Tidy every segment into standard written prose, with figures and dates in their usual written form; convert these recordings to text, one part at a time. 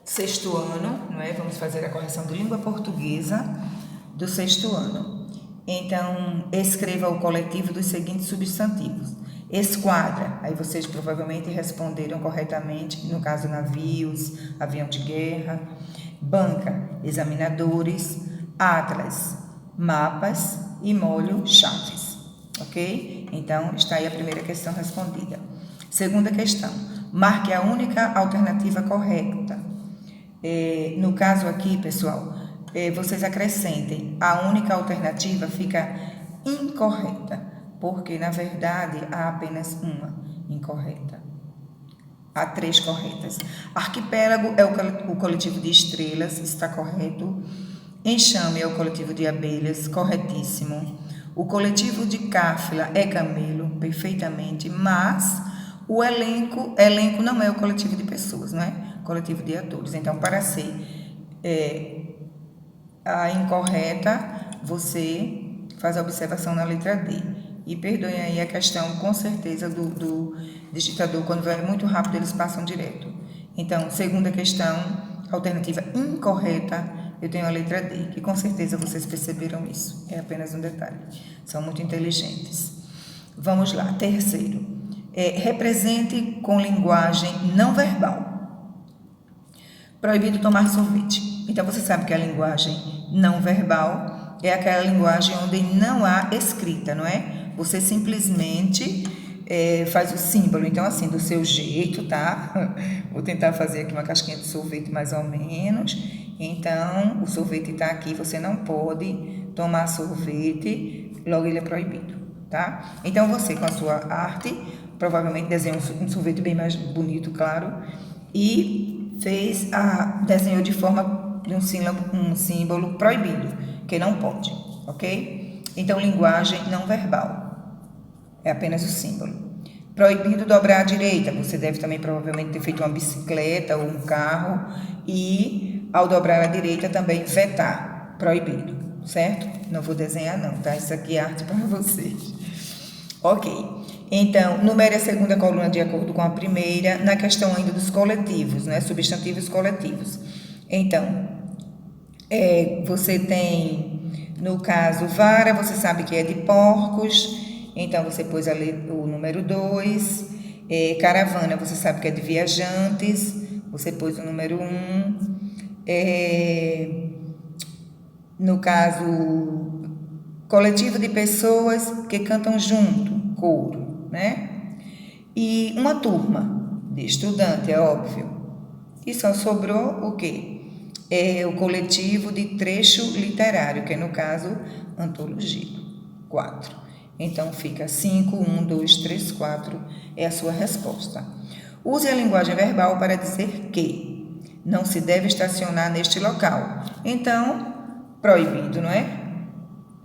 sexto ano, não é? Vamos fazer a correção de língua portuguesa do sexto ano. Então, escreva o coletivo dos seguintes substantivos. Esquadra, aí vocês provavelmente responderam corretamente, no caso navios, avião de guerra. Banca, examinadores. Atlas, mapas. E molho, chaves. Ok? Então, está aí a primeira questão respondida. Segunda questão, marque a única alternativa correta. No caso aqui, pessoal, vocês acrescentem, a única alternativa fica incorreta, porque na verdade há apenas uma incorreta. Há 3 corretas. Arquipélago é o coletivo de estrelas, está correto. Enxame é o coletivo de abelhas, corretíssimo. O coletivo de cáfila é camelo, perfeitamente, mas o elenco não é o coletivo de pessoas, não é? Coletivo de atores. Então, para ser a incorreta, você faz a observação na letra D. E perdoem aí a questão, com certeza, do digitador, quando vai muito rápido, eles passam direto. Então, segunda questão, alternativa incorreta, eu tenho a letra D, que com certeza vocês perceberam isso. É apenas um detalhe. São muito inteligentes. Vamos lá. Terceiro. Represente com linguagem não verbal. Proibido tomar sorvete. Então, você sabe que a linguagem não verbal é aquela linguagem onde não há escrita, não é? Você simplesmente faz o símbolo. Então, assim, do seu jeito, tá? Vou tentar fazer aqui uma casquinha de sorvete mais ou menos. Então, o sorvete está aqui, você não pode tomar sorvete, logo ele é proibido, tá? Então, você com a sua arte, provavelmente desenhou um sorvete bem mais bonito, claro, e desenhou de forma de um símbolo proibido, que não pode, ok? Então, linguagem não verbal, é apenas o símbolo. Proibido dobrar à direita, você deve também provavelmente ter feito uma bicicleta ou um carro e ao dobrar à direita também vetar, proibido, certo? Não vou desenhar não, tá? Isso aqui é arte para vocês. Ok, então, numere a segunda coluna de acordo com a primeira, na questão ainda dos coletivos, né? Substantivos coletivos. Então, você tem, no caso, vara, você sabe que é de porcos, então você pôs ali o número 2. Caravana, você sabe que é de viajantes, você pôs o número 1. No caso, coletivo de pessoas que cantam junto, coro, né? E uma turma de estudante, é óbvio. E só sobrou o quê? O coletivo de trecho literário, que é, no caso, antologia. 4. Então, fica 5, 1, 2, 3, 4 é a sua resposta. Use a linguagem verbal para dizer que não se deve estacionar neste local. Então, proibido, não é?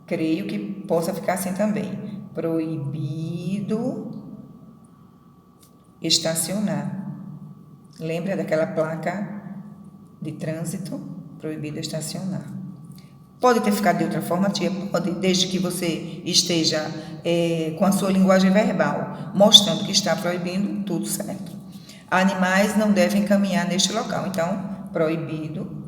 Creio que possa ficar assim também. Proibido estacionar. Lembra daquela placa de trânsito? Proibido estacionar. Pode ter ficado de outra forma, tia? Pode, desde que você esteja com a sua linguagem verbal, mostrando que está proibindo, tudo certo. Animais não devem caminhar neste local, então, proibido.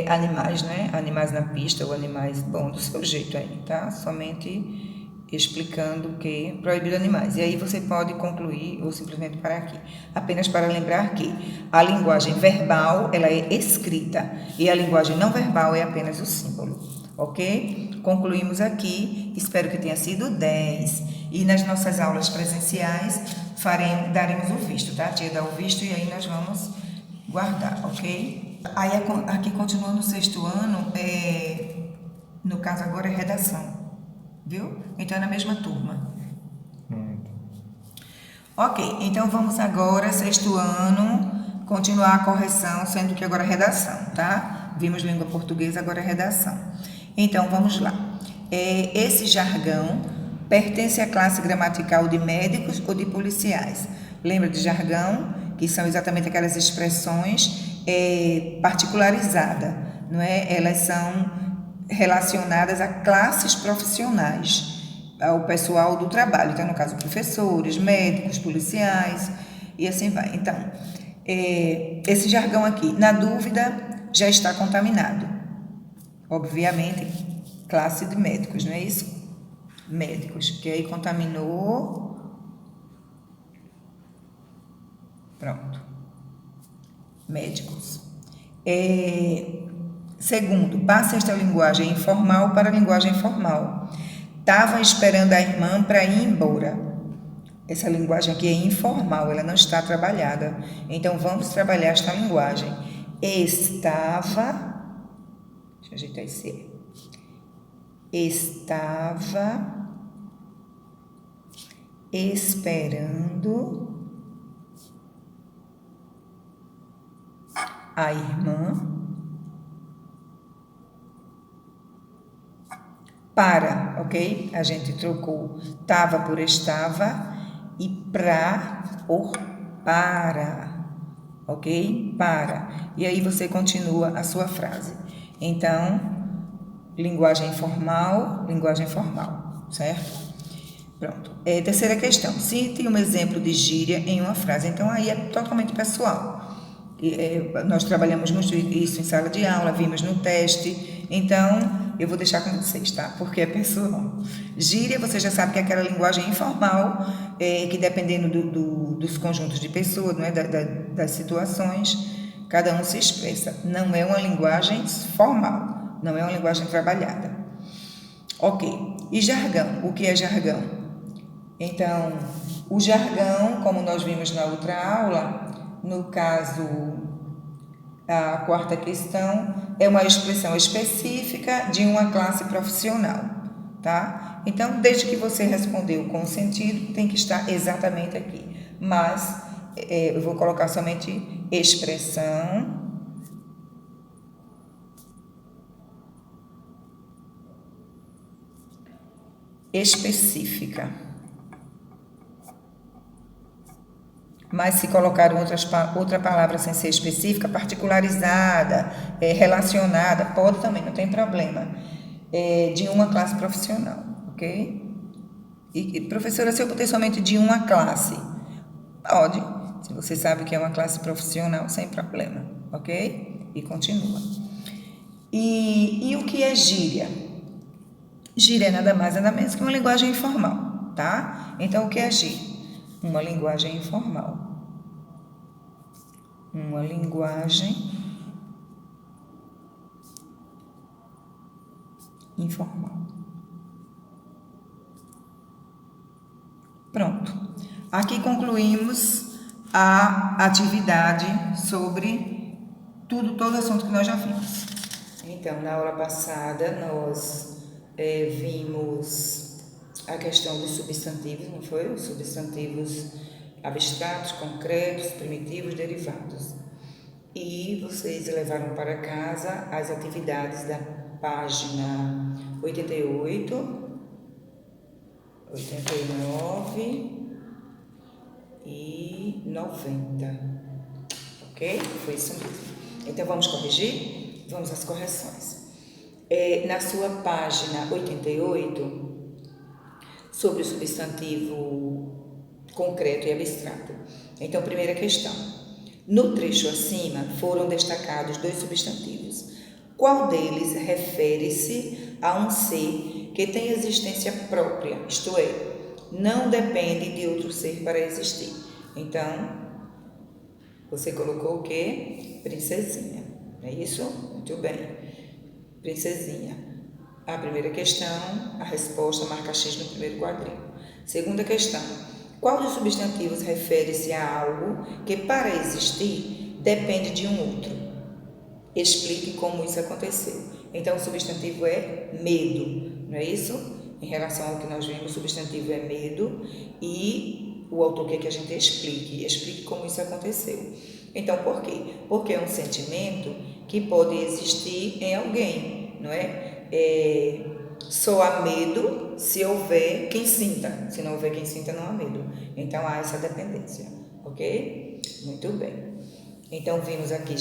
Animais, né? Animais na pista ou animais, bom, do seu jeito aí, tá? Somente explicando que proibido animais. E aí você pode concluir ou simplesmente parar aqui. Apenas para lembrar que a linguagem verbal, ela é escrita e a linguagem não verbal é apenas o símbolo, ok? Concluímos aqui, espero que tenha sido 10. E nas nossas aulas presenciais daremos o visto, tá? A tia dá o visto e aí nós vamos guardar, ok? Aí aqui continuando no sexto ano, no caso agora é redação. Viu? Então é na mesma turma. Ok, então vamos agora, sexto ano, continuar a correção, sendo que agora é redação, tá? Vimos língua portuguesa, agora é redação. Então vamos lá. Esse jargão pertence à classe gramatical de médicos ou de policiais? Lembra de jargão? Que são exatamente aquelas expressões particularizadas, não é? Elas são relacionadas a classes profissionais. ao pessoal do trabalho. Então, no caso, professores, médicos, policiais e assim vai. Então, esse jargão aqui, na dúvida, já está contaminado. Obviamente, classe de médicos, não é isso? Médicos, que aí contaminou. Pronto. Médicos. Segundo, passe esta linguagem informal para a linguagem formal. Estava esperando a irmã para ir embora. Essa linguagem aqui é informal, ela não está trabalhada. Então, vamos trabalhar esta linguagem. Estava. Deixa eu ajeitar esse E. Estava esperando a irmã para, ok? A gente trocou tava por estava e pra por para, ok? Para. E aí você continua a sua frase. Então, linguagem formal, certo? Pronto. Terceira questão. Cite um exemplo de gíria em uma frase. Então, aí é totalmente pessoal. Nós trabalhamos muito isso em sala de aula, vimos no teste. Então, eu vou deixar com vocês, tá? Porque é pessoal. Gíria, você já sabe que é aquela linguagem informal, que dependendo dos conjuntos de pessoas, não é? Das situações, cada um se expressa. Não é uma linguagem formal, não é uma linguagem trabalhada. Ok. E jargão? O que é jargão? Então, o jargão, como nós vimos na outra aula, no caso, a quarta questão, é uma expressão específica de uma classe profissional, tá? Então, desde que você respondeu com sentido, tem que estar exatamente aqui. Mas, eu vou colocar somente expressão específica. Mas se colocar outra palavra sem ser específica, particularizada, relacionada, pode também, não tem problema. De uma classe profissional, ok? E professora, se eu botei somente de uma classe, pode. Se você sabe que é uma classe profissional, sem problema, ok? E continua. E o que é gíria? Gíria é nada mais, nada menos que uma linguagem informal, tá? Então, o que é gíria? Uma linguagem informal. Uma linguagem informal. Pronto. Aqui concluímos a atividade sobre todo o assunto que nós já vimos. Então, na aula passada, nós vimos a questão dos substantivos, não foi? Os substantivos abstratos, concretos, primitivos, derivados. E vocês levaram para casa as atividades da página 88, 89 e 90. Ok? Foi isso mesmo. Então, vamos corrigir? Vamos às correções. Na sua página 88, sobre o substantivo concreto e abstrato. Então, primeira questão. No trecho acima foram destacados 2 substantivos. Qual deles refere-se a um ser que tem existência própria, isto é, não depende de outro ser para existir? Então, você colocou o quê? Princesinha. Não é isso? Muito bem. Princesinha. A primeira questão, a resposta marca X no primeiro quadrinho. Segunda questão. Qual dos substantivos refere-se a algo que, para existir, depende de um outro? Explique como isso aconteceu. Então, o substantivo é medo, não é isso? Em relação ao que nós vimos, o substantivo é medo e o autor quer que a gente explique como isso aconteceu. Então, por quê? Porque é um sentimento que pode existir em alguém, não é? Só há medo se houver quem sinta. Se não houver quem sinta, não há medo. Então, há essa dependência, ok? Muito bem. Então, vimos aqui,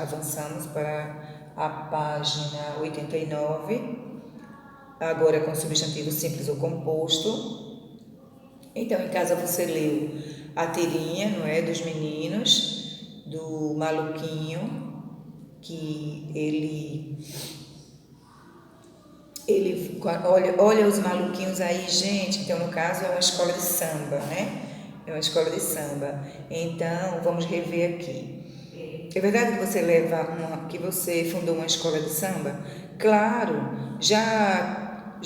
avançamos para a página 89. agora com substantivo simples ou composto. Então, em casa você leu a tirinha, não é, dos meninos, do maluquinho, que olha os maluquinhos aí, gente. Então, no caso, é uma escola de samba, né? É uma escola de samba. Então, vamos rever aqui. É verdade que que você fundou uma escola de samba? Claro, já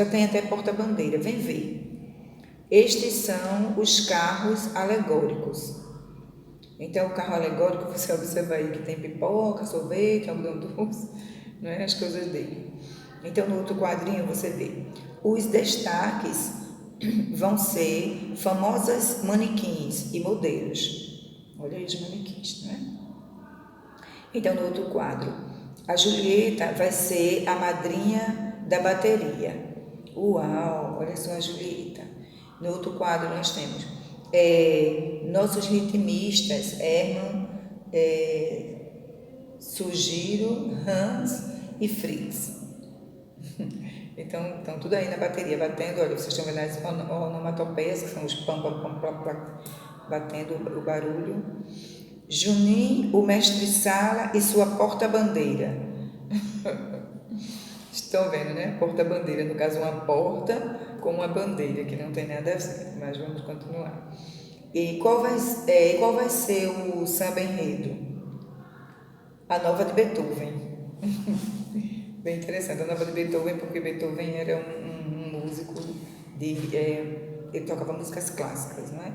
tem até porta-bandeira. Vem ver. Estes são os carros alegóricos. Então, o carro alegórico, você observa aí que tem pipoca, sorvete, algodão doce, não é? As coisas dele. Então, no outro quadrinho, você vê. Os destaques vão ser famosas manequins e modelos. Olha aí os manequins, não é? Então, no outro quadro, a Julieta vai ser a madrinha da bateria. Uau, olha só a Julieta. No outro quadro nós temos nossos ritmistas, Herman, Sugiro, Hans e Fritz. Então, tudo aí na bateria, batendo, olha, vocês estão vendo as onomatopeias, que são os pam, pam, pam, pam, pam, batendo o barulho. Juninho, o mestre-sala e sua porta-bandeira. Estão vendo, né? Porta-bandeira, no caso, uma porta com uma bandeira, que não tem nada a ver, mas vamos continuar. E qual vai ser o samba enredo? A Nova de Beethoven. Bem interessante, a Nova de Beethoven, porque Beethoven era um músico, ele tocava músicas clássicas, não é?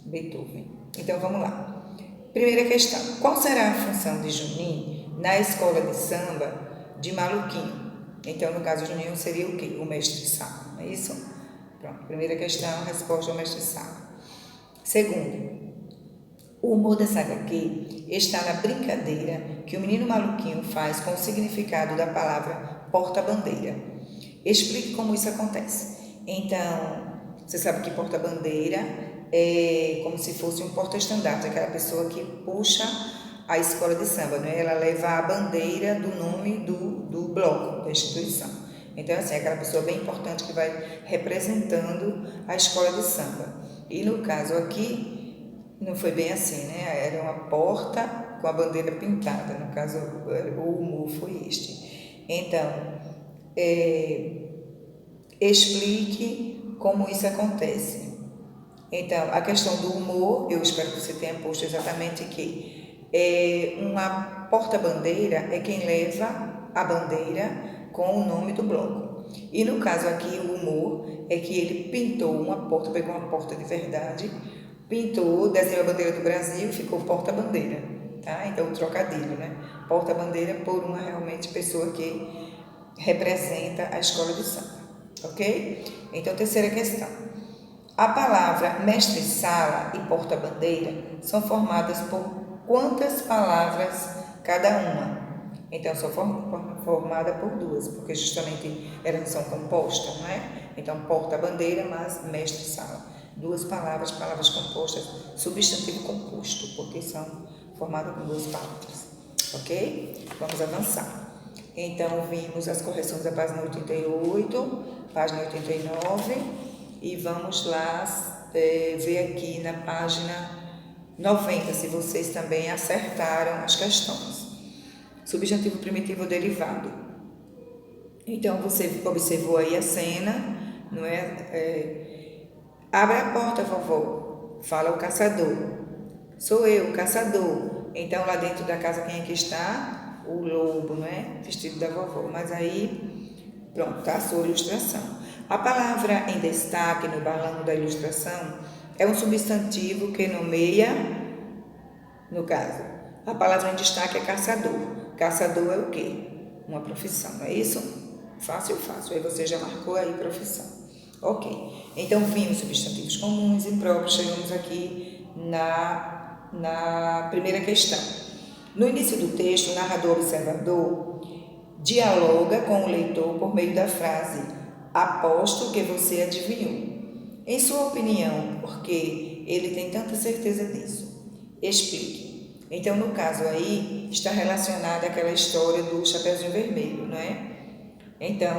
Beethoven. Então, vamos lá. Primeira questão. Qual será a função de Juninho na escola de samba de Maluquinho? Então, no caso, Juninho seria o quê? O mestre-sala, não é isso? Pronto, primeira questão, resposta ao mestre-sala. Segundo, o humor dessa HQ está na brincadeira que o menino maluquinho faz com o significado da palavra porta-bandeira. Explique como isso acontece. Então, você sabe que porta-bandeira é como se fosse um porta-estandarte, aquela pessoa que puxa a escola de samba, né? Ela leva a bandeira do nome do bloco, da instituição. Então, assim, é aquela pessoa bem importante que vai representando a escola de samba. E no caso aqui, não foi bem assim, né? Era uma porta com a bandeira pintada. No caso, o humor foi este. Então, explique como isso acontece. Então, a questão do humor, eu espero que você tenha posto exatamente que uma porta-bandeira é quem leva a bandeira com o nome do bloco. E no caso aqui, o humor é que ele pintou uma porta, pegou uma porta de verdade, pintou, desenhou a bandeira do Brasil e ficou porta-bandeira, tá? Então, o trocadilho, né? Porta-bandeira por uma realmente pessoa que representa a escola de samba, ok? Então, terceira questão. A palavra mestre-sala e porta-bandeira são formadas por quantas palavras cada uma? Então, são formadas por duas, porque justamente elas são compostas, não é? Então, porta-bandeira mais mestre-sala. Duas palavras compostas, substantivo composto, porque são formadas com duas palavras, ok? Vamos avançar. Então, vimos as correções da página 88, página 89, e vamos lá ver aqui na página 90, se vocês também acertaram as questões. Substantivo primitivo derivado. Então, você observou aí a cena, não é? Abre a porta, vovó. Fala o caçador. Sou eu, o caçador. Então, lá dentro da casa, quem é que está? O lobo, não é? Vestido da vovó. Mas aí, pronto, tá a sua ilustração. A palavra em destaque no balão da ilustração é um substantivo que nomeia, no caso, a palavra em destaque é caçador. Caçador é o quê? Uma profissão, não é isso? Fácil, fácil. Aí você já marcou aí profissão. Ok. Então, vimos substantivos comuns e próprios. Chegamos aqui na primeira questão. No início do texto, o narrador observador dialoga com o leitor por meio da frase: aposto que você adivinhou. Em sua opinião, por que ele tem tanta certeza disso? Explique. Então, no caso aí, está relacionada àquela história do Chapeuzinho Vermelho, não é? Então,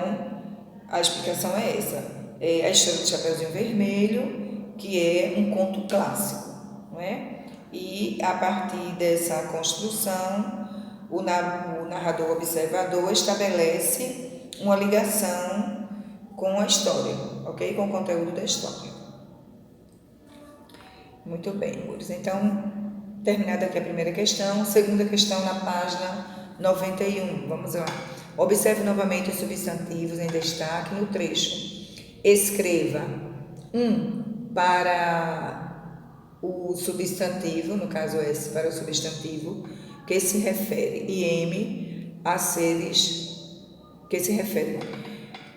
a explicação é essa. É a história do Chapeuzinho Vermelho, que é um conto clássico, não é? E a partir dessa construção, o narrador observador estabelece uma ligação com a história, ok? Com o conteúdo da história. Muito bem, amores. Então, terminada aqui a primeira questão, segunda questão na página 91. Vamos lá. Observe novamente os substantivos em destaque no trecho. Escreva para o substantivo, no caso S para o substantivo, que se refere, e M a seres que se refere.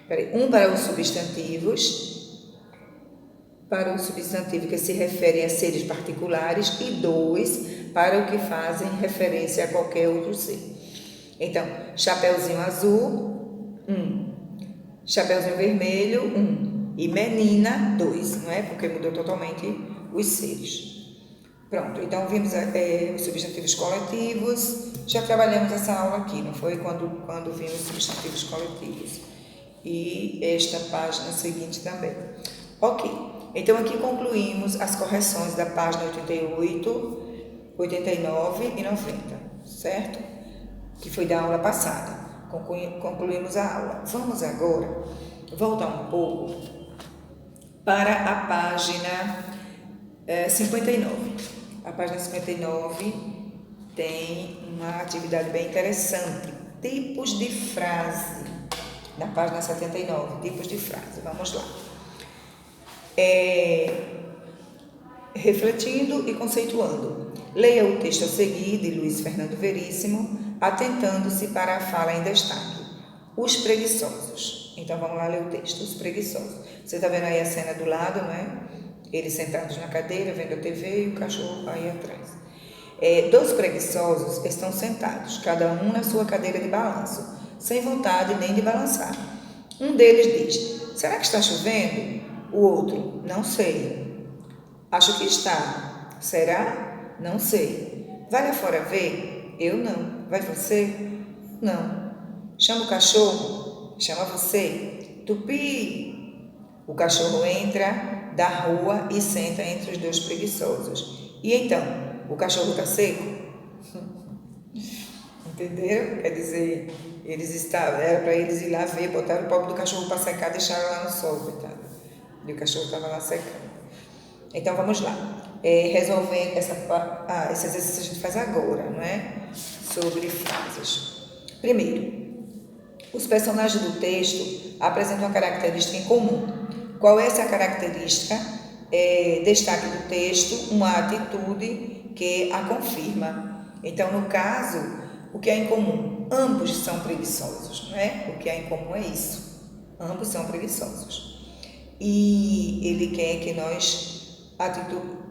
Para os substantivos, para o substantivo que se refere a seres particulares, e 2 para o que fazem referência a qualquer outro ser. Então, Chapeuzinho Azul, 1. Chapeuzinho Vermelho, 1. E menina, 2, não é? Porque mudou totalmente os seres. Pronto, então vimos os substantivos coletivos. Já trabalhamos essa aula aqui, não foi? Quando vimos substantivos coletivos. E esta página seguinte também. Ok, então aqui concluímos as correções da página 88, 89 e 90, certo? Que foi da aula passada. Concluímos a aula. Vamos agora voltar um pouco para a página 59. A página 59 tem uma atividade bem interessante. Tipos de frase. Na página 79, tipos de frase. Vamos lá. Refletindo e conceituando. Leia o texto a seguir, de Luiz Fernando Veríssimo, atentando-se para a fala em destaque. Os preguiçosos. Então, vamos lá ler o texto. Os preguiçosos. Você está vendo aí a cena do lado, né? Eles sentados na cadeira, vendo a TV e o cachorro aí atrás. 2 preguiçosos estão sentados, cada um na sua cadeira de balanço, sem vontade nem de balançar. Um deles diz: será que está chovendo? O outro: não sei. Acho que está. Será? Não sei. Vai lá fora ver? Eu não. Vai você? Não. Chama o cachorro? Chama você. Tupi! O cachorro entra da rua e senta entre os 2 preguiçosos. E então, o cachorro está seco? Entenderam? Quer dizer, era para eles ir lá ver, botaram o pobre do cachorro para secar, deixaram lá no sol, coitado. E o cachorro estava lá secando. Então, vamos lá. Resolvendo esse exercício a gente faz agora, não é? Sobre frases. Primeiro, os personagens do texto apresentam uma característica em comum. Qual é essa característica? Destaque do texto, uma atitude que a confirma. Então, no caso, o que é em comum? Ambos são preguiçosos, não é? O que é em comum é isso. Ambos são preguiçosos. E ele quer que nós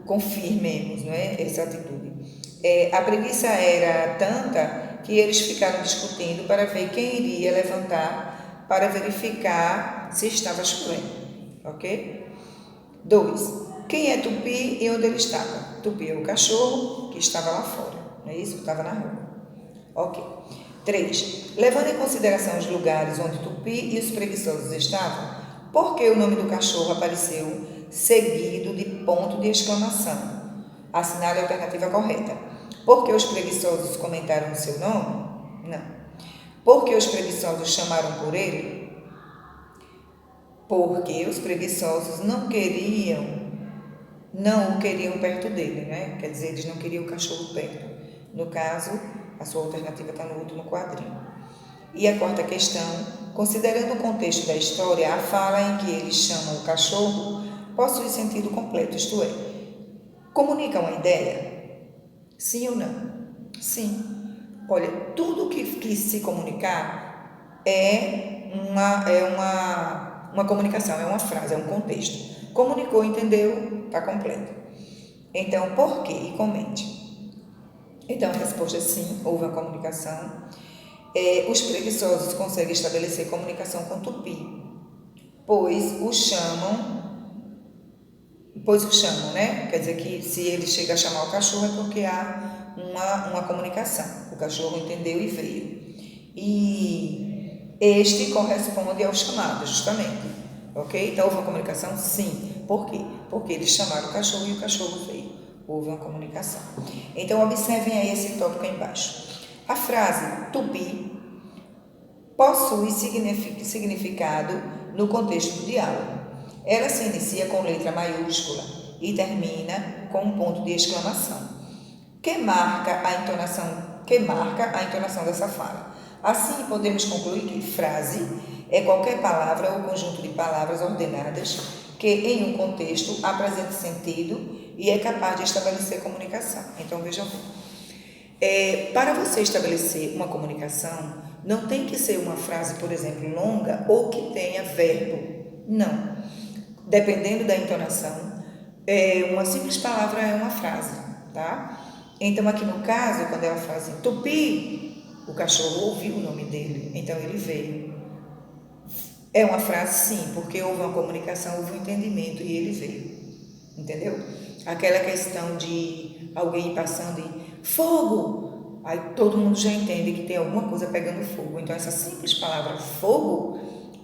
confirmemos, não é? Essa atitude. A preguiça era tanta que eles ficaram discutindo para ver quem iria levantar para verificar se estava chovendo. Ok? 2. Quem é Tupi e onde ele estava? Tupi é o cachorro que estava lá fora, não é isso? Estava na rua. Ok. 3. Levando em consideração os lugares onde Tupi e os preguiçosos estavam, por que o nome do cachorro apareceu seguido de ponto de exclamação? Assinale a alternativa correta. Por que os preguiçosos comentaram o seu nome? Não. Por que os preguiçosos chamaram por ele? Porque os preguiçosos não o queriam perto dele, né? Quer dizer, eles não queriam o cachorro perto. No caso, a sua alternativa está no último quadrinho. E a 4ª questão, considerando o contexto da história, a fala em que eles chamam o cachorro possui sentido completo, isto é, comunica uma ideia? Sim ou não? Sim. Olha, tudo que se comunicar é uma comunicação, é uma frase, é um contexto. Comunicou, entendeu, está completo. Então, por quê? E comente. Então, a resposta é sim, houve uma comunicação. Os preguiçosos conseguem estabelecer comunicação com Tupi, pois o chamam, né? Quer dizer que se ele chega a chamar o cachorro é porque há uma comunicação. O cachorro entendeu e veio. E Este corresponde ao chamado, justamente. Ok? Então, houve uma comunicação? Sim. Por quê? Porque eles chamaram o cachorro e o cachorro veio. Houve uma comunicação. Então, observem aí esse tópico aí embaixo. A frase to be possui significado no contexto do diálogo. Ela se inicia com letra maiúscula e termina com um ponto de exclamação, que marca a entonação dessa fala. Assim, podemos concluir que frase é qualquer palavra ou conjunto de palavras ordenadas que, em um contexto, apresente sentido e é capaz de estabelecer comunicação. Então, vejam bem. Para você estabelecer uma comunicação, não tem que ser uma frase, por exemplo, longa ou que tenha verbo. Não. Dependendo da entonação, uma simples palavra é uma frase, tá? Então, aqui no caso, quando ela fala assim, Tupi, o cachorro ouviu o nome dele, então ele veio. É uma frase, sim, porque houve uma comunicação, houve um entendimento e ele veio. Entendeu? Aquela questão de alguém passando e fogo, aí todo mundo já entende que tem alguma coisa pegando fogo. Então, essa simples palavra fogo,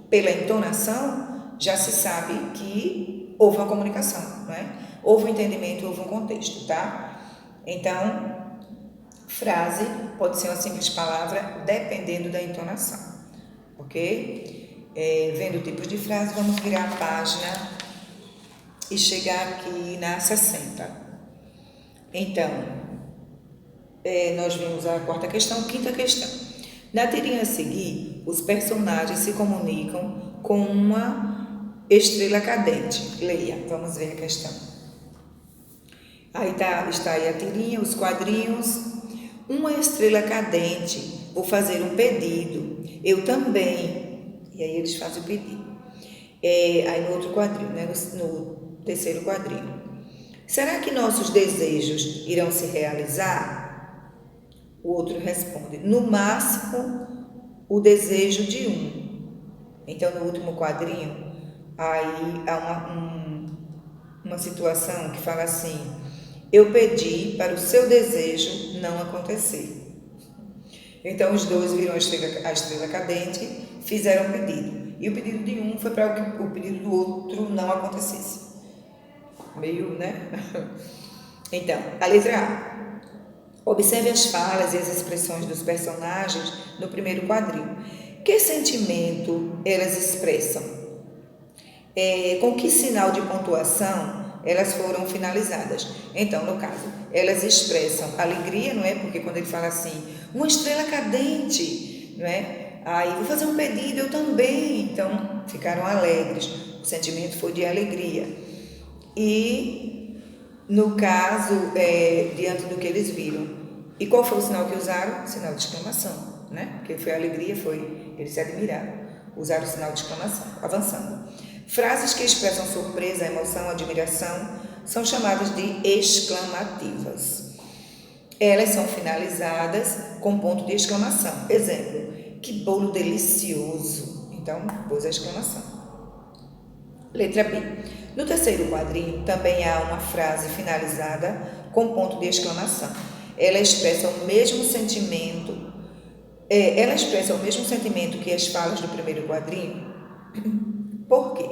pela entonação, já se sabe que houve uma comunicação, não é? Houve um entendimento, houve um contexto, tá? Então, frase pode ser uma simples palavra, dependendo da entonação, ok? Vendo tipos de frase, vamos virar a página e chegar aqui na 60. Então, nós vimos a quarta questão, quinta questão. Na tirinha a seguir, os personagens se comunicam com uma estrela cadente. Leia, vamos ver a questão. Aí está aí a tirinha, os quadrinhos. Uma estrela cadente, vou fazer um pedido. Eu também. E aí eles fazem o pedido. Aí no outro quadrinho, né? No terceiro quadrinho. Será que nossos desejos irão se realizar? O outro responde, no máximo, o desejo de um. Então, no último quadrinho, aí há uma situação que fala assim, eu pedi para o seu desejo não acontecer. Então, os dois viram a estrela cadente, fizeram um pedido. E o pedido de um foi para que o pedido do outro não acontecesse. Meio, né? Então, a letra A. Observe as falas e as expressões dos personagens no primeiro quadrinho. Que sentimento elas expressam? Com que sinal de pontuação elas foram finalizadas? Então, no caso, elas expressam alegria, não é? Porque quando ele fala assim, uma estrela cadente, não é? Aí, vou fazer um pedido, eu também. Então, ficaram alegres. O sentimento foi de alegria. E, no caso, diante do que eles viram. E qual foi o sinal que usaram? Sinal de exclamação, né? Porque foi a alegria, eles se admiraram. Usaram o sinal de exclamação, avançando. Frases que expressam surpresa, emoção, admiração, são chamadas de exclamativas. Elas são finalizadas com ponto de exclamação. Exemplo, que bolo delicioso. Então, pôs a exclamação. Letra B. No terceiro quadrinho, também há uma frase finalizada com ponto de exclamação. Ela expressa o mesmo sentimento. Ela expressa o mesmo sentimento que as falas do primeiro quadrinho. Por quê?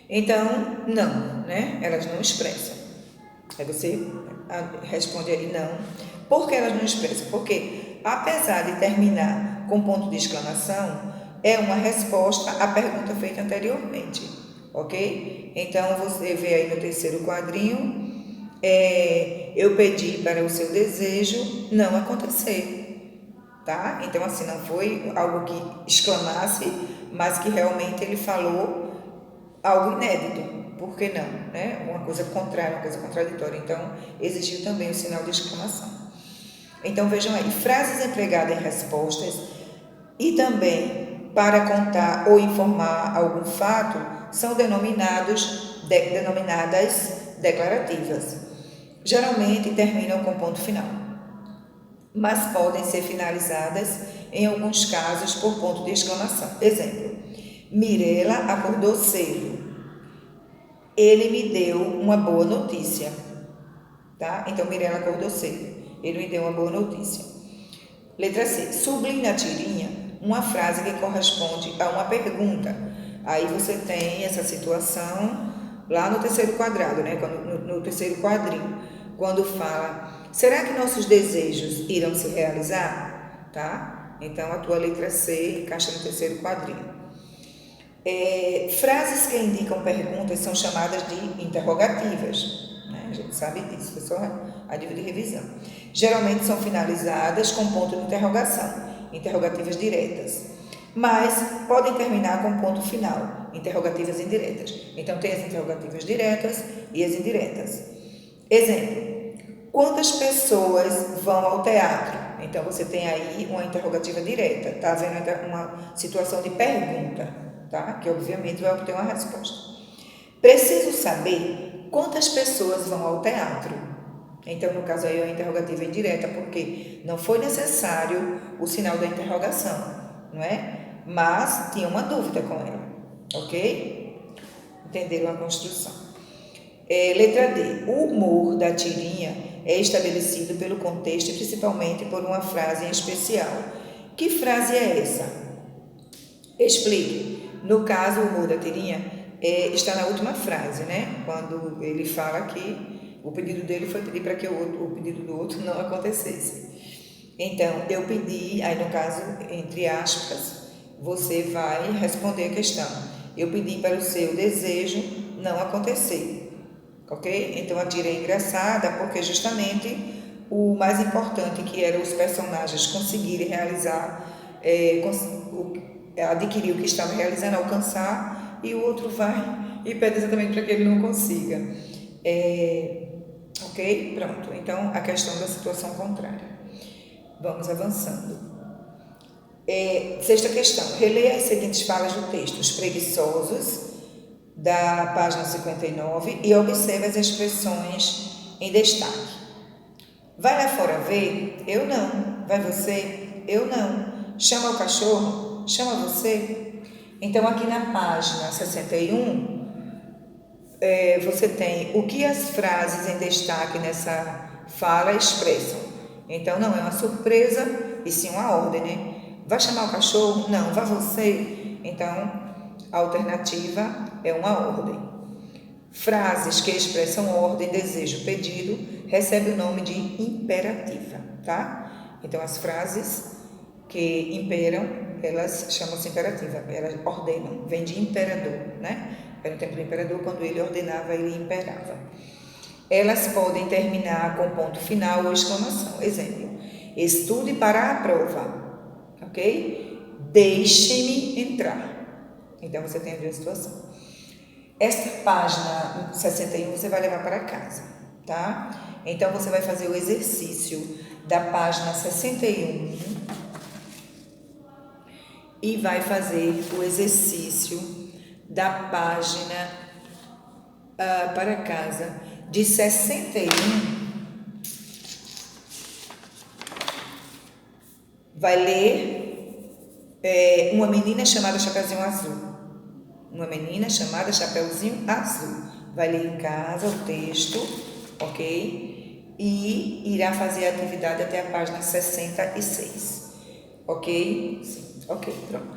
Então, não, né? Elas não expressam. Aí você responde aí não. Por que elas não expressam? Porque, apesar de terminar com ponto de exclamação, é uma resposta à pergunta feita anteriormente, ok? Então, você vê aí no terceiro quadrinho, eu pedi para o seu desejo não acontecer, tá? Então, assim, não foi algo que exclamasse, mas que realmente ele falou algo inédito. Por que não? Né? Uma coisa contrária, uma coisa contraditória. Então, exigiu também o sinal de exclamação. Então, vejam aí, frases empregadas em respostas e também para contar ou informar algum fato são denominadas declarativas. Geralmente terminam com ponto final, mas podem ser finalizadas em alguns casos por ponto de exclamação. Exemplo, Mirela acordou cedo. Ele me deu uma boa notícia. Tá? Então, Mirela acordou cedo. Ele me deu uma boa notícia. Letra C. Sublinhe na tirinha uma frase que corresponde a uma pergunta. Aí você tem essa situação lá no terceiro quadrado, né? No terceiro quadrinho, quando fala, será que nossos desejos irão se realizar? Tá? Então, a tua letra C encaixa no terceiro quadrinho. Frases que indicam perguntas são chamadas de interrogativas, né? A gente sabe disso, foi só a dívida de revisão. Geralmente são finalizadas com ponto de interrogação, interrogativas diretas, mas podem terminar com ponto final, interrogativas indiretas. Então tem as interrogativas diretas e as indiretas. Exemplo, quantas pessoas vão ao teatro? Então você tem aí uma interrogativa direta, está havendo uma situação de pergunta, tá? Que obviamente vai obter uma resposta. Preciso saber quantas pessoas vão ao teatro. Então, no caso aí, é uma interrogativa indireta, porque não foi necessário o sinal da interrogação, não é? Mas tinha uma dúvida com ela, ok? Entenderam a construção? Letra D. O humor da tirinha é estabelecido pelo contexto e principalmente por uma frase em especial. Que frase é essa? Explique. No caso, o humor da tirinha está na última frase, né? Quando ele fala que o pedido dele foi pedir para que o pedido do outro não acontecesse. Então, eu pedi, aí no caso, entre aspas, você vai responder a questão. Eu pedi para o seu desejo não acontecer. Ok? Então a tira é engraçada porque justamente o mais importante, que era os personagens conseguirem realizar, adquirir o que estava realizando, alcançar, e o outro vai e pede exatamente para que ele não consiga. Ok? Pronto. Então a questão da situação contrária. Vamos avançando. Sexta questão. Releia as seguintes falas do texto. Os preguiçosos, da página 59, e observe as expressões em destaque. Vai lá fora ver? Eu não. Vai você? Eu não. Chama o cachorro? Chama você? Então, aqui na página 61, você tem o que as frases em destaque nessa fala expressam. Então, não é uma surpresa, e sim uma ordem, né? Vai chamar o cachorro? Não. Vai você? Então, a alternativa é uma ordem. Frases que expressam ordem, desejo, pedido, recebem o nome de imperativa, tá? Então, as frases que imperam, elas chamam-se imperativa, elas ordenam, vem de imperador, né? Era no tempo do imperador, quando ele ordenava, ele imperava. Elas podem terminar com ponto final ou exclamação. Exemplo, estude para a prova, ok? Deixe-me entrar. Então, você tem a duas situações. Esta página 61 você vai levar para casa, tá? Então, você vai fazer o exercício da página 61 e vai fazer o exercício da página para casa de 61. Vai ler uma menina chamada Chapeuzinho Azul. Uma menina chamada Chapeuzinho Azul. Vai ler em casa o texto, ok? E irá fazer a atividade até a página 66. Ok? Sim, ok, pronto.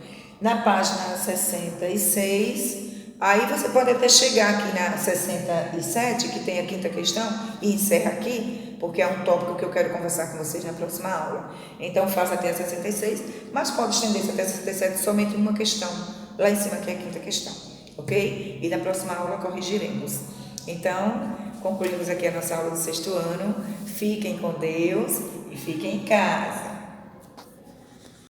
Na página 66, aí você pode até chegar aqui na 67, que tem a quinta questão, e encerra aqui, porque é um tópico que eu quero conversar com vocês na próxima aula. Então, faça até a 66, mas pode estender-se até a 67 somente uma questão, lá em cima que é a quinta questão, ok? E na próxima aula corrigiremos. Então, concluímos aqui a nossa aula do sexto ano. Fiquem com Deus e fiquem em casa.